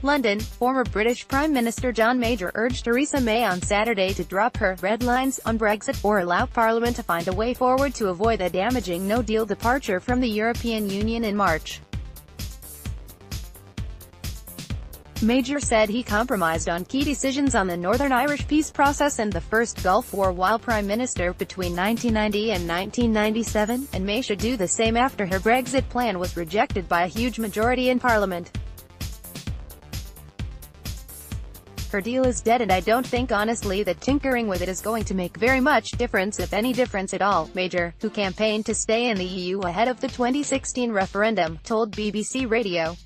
London, former British Prime Minister John Major urged Theresa May on Saturday to drop her red lines on Brexit, or allow Parliament to find a way forward to avoid a damaging no-deal departure from the European Union in March. Major said he compromised on key decisions on the Northern Irish peace process and the First Gulf War while Prime Minister between 1990 and 1997, and May should do the same after her Brexit plan was rejected by a huge majority in Parliament. Her deal is dead and I don't think honestly that tinkering with it is going to make very much difference, if any difference at all, Major, who campaigned to stay in the EU ahead of the 2016 referendum, told BBC Radio.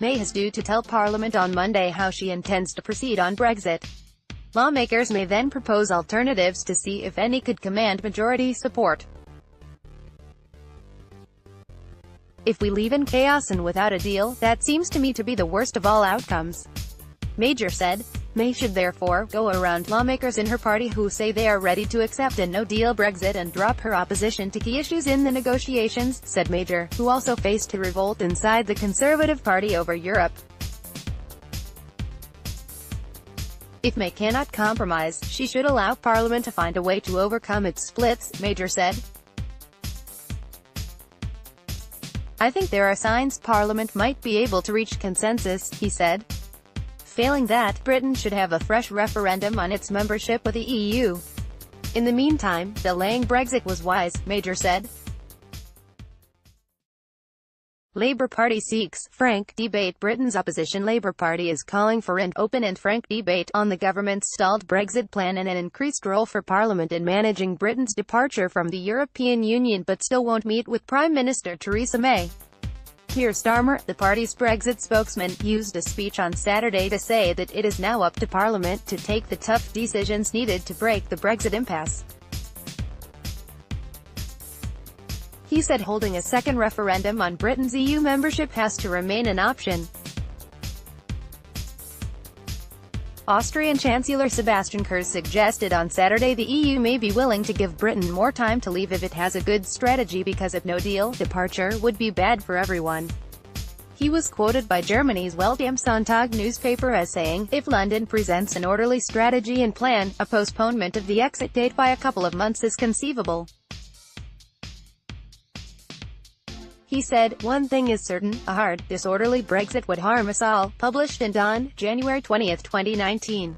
May is due to tell Parliament on Monday how she intends to proceed on Brexit. Lawmakers may then propose alternatives to see if any could command majority support. If we leave in chaos and without a deal, that seems to me to be the worst of all outcomes, Major said. May should therefore go around lawmakers in her party who say they are ready to accept a no-deal Brexit and drop her opposition to key issues in the negotiations, said Major, who also faced a revolt inside the Conservative Party over Europe. If May cannot compromise, she should allow Parliament to find a way to overcome its splits, Major said. I think there are signs Parliament might be able to reach consensus, he said. Failing that, Britain should have a fresh referendum on its membership with the EU. In the meantime, delaying Brexit was wise, Major said. Labour Party seeks frank debate. Britain's opposition Labour Party is calling for an open and frank debate on the government's stalled Brexit plan and an increased role for Parliament in managing Britain's departure from the European Union, but still won't meet with Prime Minister Theresa May. Keir Starmer, the party's Brexit spokesman, used a speech on Saturday to say that it is now up to Parliament to take the tough decisions needed to break the Brexit impasse. He said holding a second referendum on Britain's EU membership has to remain an option. Austrian Chancellor Sebastian Kurz suggested on Saturday the EU may be willing to give Britain more time to leave if it has a good strategy, because a no-deal departure would be bad for everyone. He was quoted by Germany's Welt am Sonntag newspaper as saying, if London presents an orderly strategy and plan, a postponement of the exit date by a couple of months is conceivable. He said, one thing is certain, a hard, disorderly Brexit would harm us all, published in Dawn, January 20, 2019.